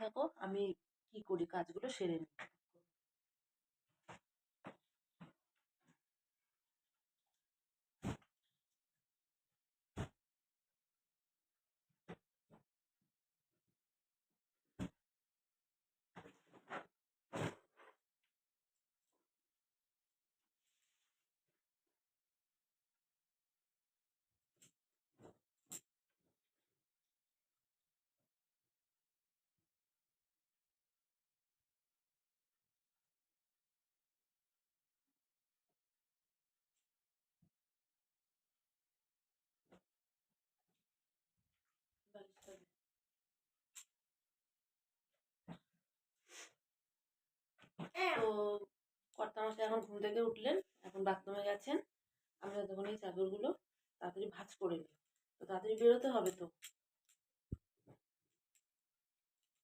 থাকো, আমি কি করি কাজগুলো সেরে নিই। তো কর্তামশাই এখন ঘুম থেকে উঠলেন, এখন বাথরুমে গেছেন। আমি যতক্ষণ এই চাদরগুলো তাড়াতাড়ি ভাঁজ করে নিই, তো তাড়াতাড়ি বেরোতে হবে তো।